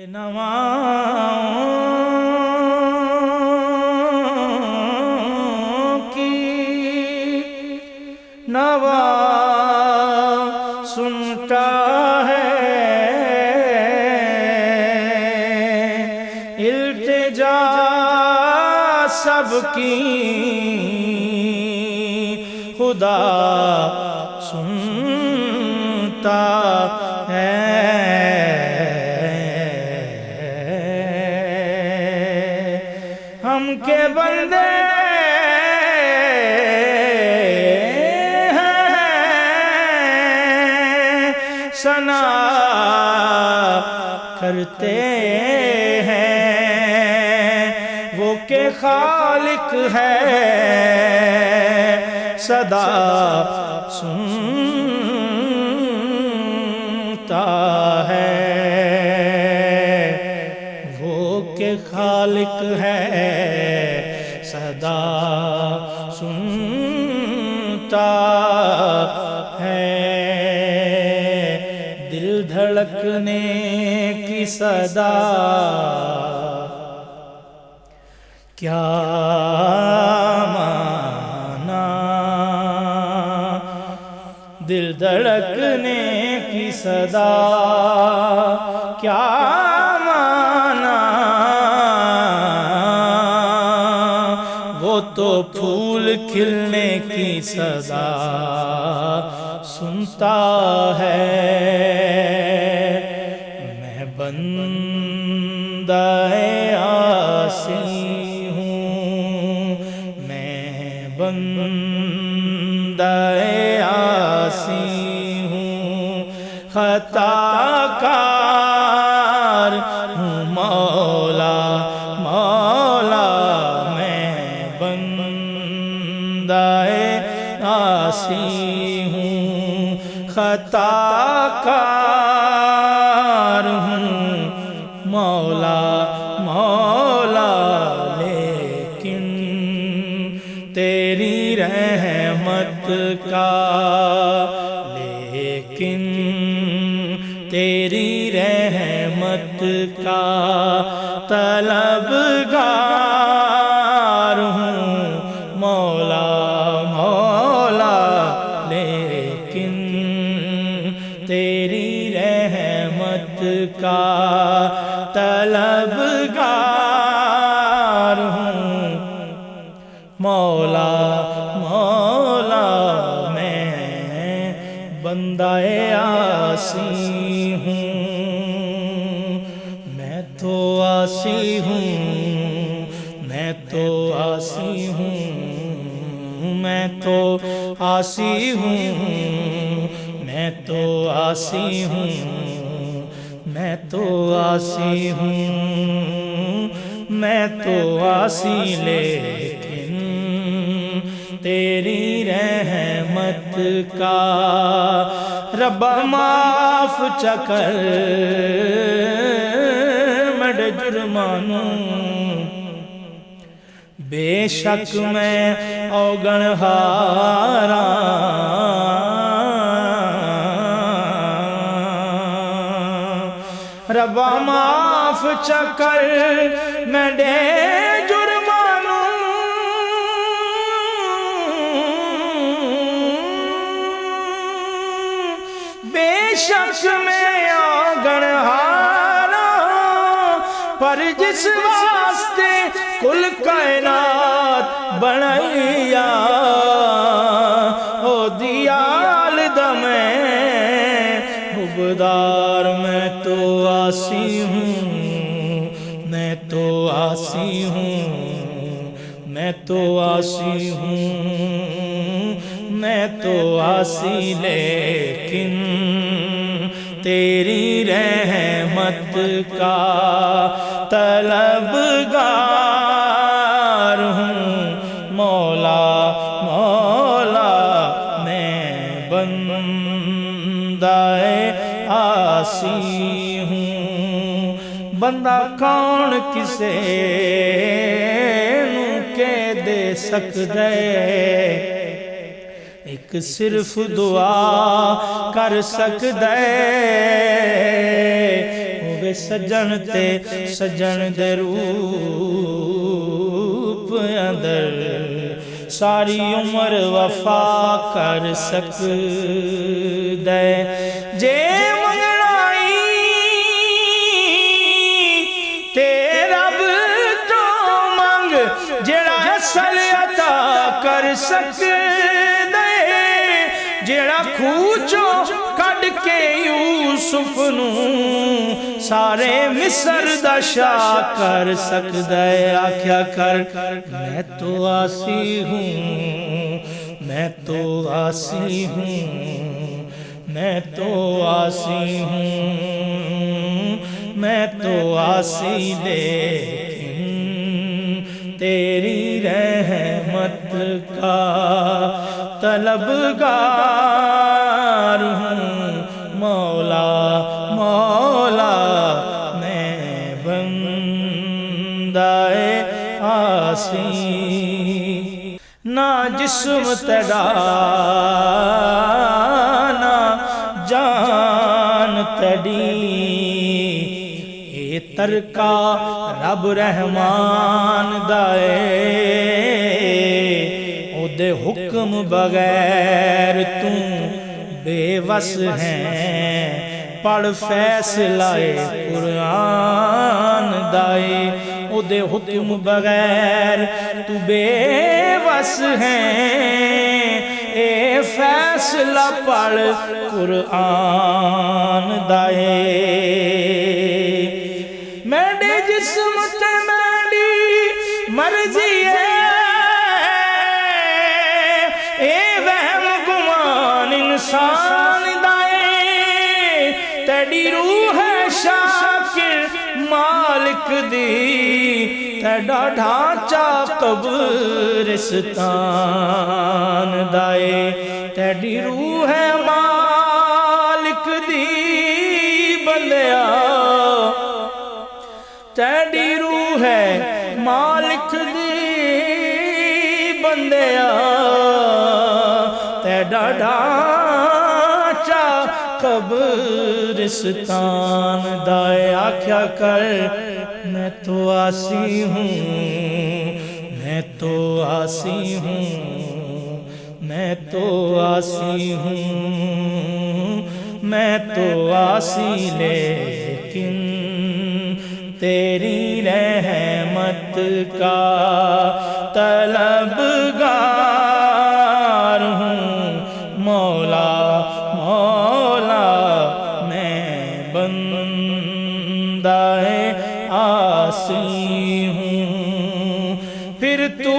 نواؤں کی نوا سنتا ہے، التجا سب کی خدا سنتا ہے۔ ہم کے بندے ثنا کرتے ہیں، وہ کہ خالق ہے صدا سنتا ہے، وہ کہ خالق ہے صدا سنتا ہے۔ دل دھڑکنے کی صدا کیا مانا، دل دھڑکنے کی صدا کیا مانا، وہ تو پھول کھلنے کی صدا سنتا ہے۔ میں بندہ عاصی ہوں، میں بندہ عاصی ہوں، خطا کار ہوں مولا مولا، میں بندہ عاصی ہوں، خطا کار ہوں مولا مولا، لیکن تیری رحمت کا، لیکن تیری رحمت کا طلبگار ہوں مولا مولا، لیکن تیری رحمت کا طلبگار ہوں مولا مولا، میں بندہ عاصی ہوں، میں تو عاصی ہوں، میں تو عاصی ہوں، میں تو عاصی ہوں، میں تو عاصی ہوں، میں تو عاصی ہوں، میں تو عاصی، لیکن تیری رحمت کا ربا معاف چکر مڈ جرمانوں، بے شک میں اوگن ہاراں، ربا معاف چکر میں ڈے جرمانوں، بے شک میں اوگن ہاراں، پر جس واسطے کل کائنات بنایا ہو دیال دمیں حبدار، میں تو عاصی ہوں، میں تو عاصی ہوں، میں تو عاصی ہوں، میں تو عاصی، لیکن تیری رحمت کا طلبگار ہوں مولا مولا، میں بندہ عاصی ہوں۔ بندہ کون کسے نو کے دے سکدے، ایک صرف دعا کر سکدے، ہوے सजन ते सजन दे रूप अंदर सारी उम्र वफा कर सकदे जे मंगनाई ते रब तो मंग जेड़ा असल अता कर सकदे जेड़ा खूचो कढ़ के यूसुफ नू सारे मिस्र दा शाह कर सकदा है आख्या कर मैं तो आसी हूँ मैं तो आसी हूँ मैं तो आसी हूँ मैं तो आसी लेकिन तेरी रहमत का तलबगार हूँ मौला मौला मैं बंदाए आसी ना जिस्म तेरा ना जान तेरी ए तरका रब रहमान दाए ओदे हुक्म बगैर तू बेवस हैं पढ़ फैसलाए कुरान दाए ओदे हुक्म बगैर तू बेवस हैं ए फैसला पढ़ कुरान दाए मेरे जिस्म ते मेरी मर्जी है ए वहम गुमान इंसान दाए तेरी रूह है शाकिर मालिक दी तेरा ढांचा कब्रिस्तान दाए तेरी रूह है मालिक दी बंदिया तेरी रूह है मालिक दी बंदिया तेरा ढांचा कब्रिस्तान दाए आख्या कर मैं तो आसी हूँ मैं तो आसी हूँ मैं तो आसी हूँ मैं तो आसी लेकिन तेरी रहमत का तलबगार हूँ मौला मौला मैं बंदाए आसी हूँ फिर तू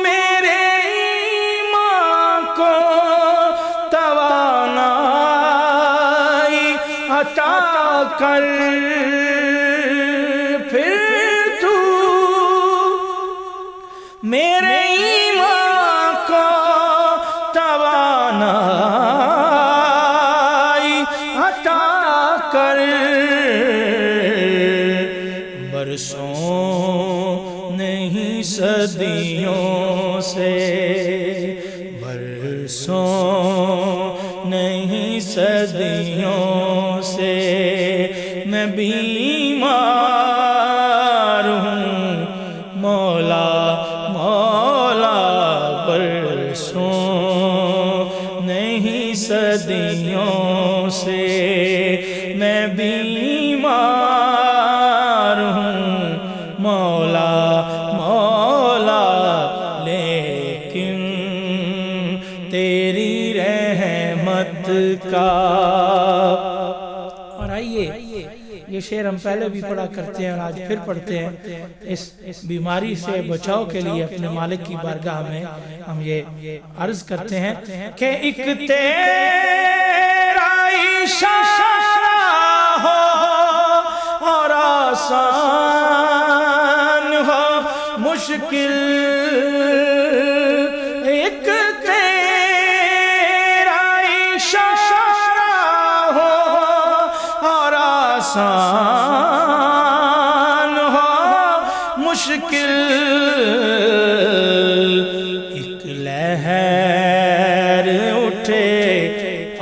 मेरे ईमान को तवानाई अता कर फिर तू मेरे ईमान को तवानाई अता कर बरसों नहीं सदियों से बरसों नहीं सदियों से मैं बीमार हूँ मौला मौला बरसों नहीं सदियों से मैं बीमार हूँ मौला मौला लेकिन तेरी रहमत का। और आइए ये शेर हम पहले भी पढ़ा करते हैं और आज फिर पढ़ते हैं इस बीमारी से बचाव के लिए अपने मालिक की बारगाह में हम ये अर्ज करते हैं कि एक तेरा इशारा हो और आसान हो मुश्किल एक तेरा इशारा हो और आसान हो मुश्किल एक लहर उठे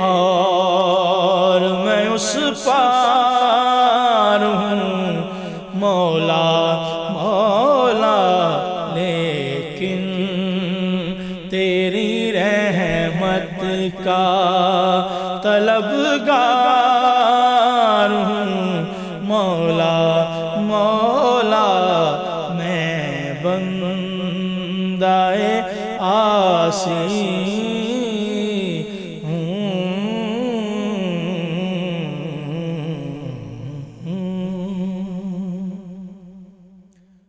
और मैं उस पार تیری رحمت کا طلبگار ہوں مولا مولا میں بندہ عاصی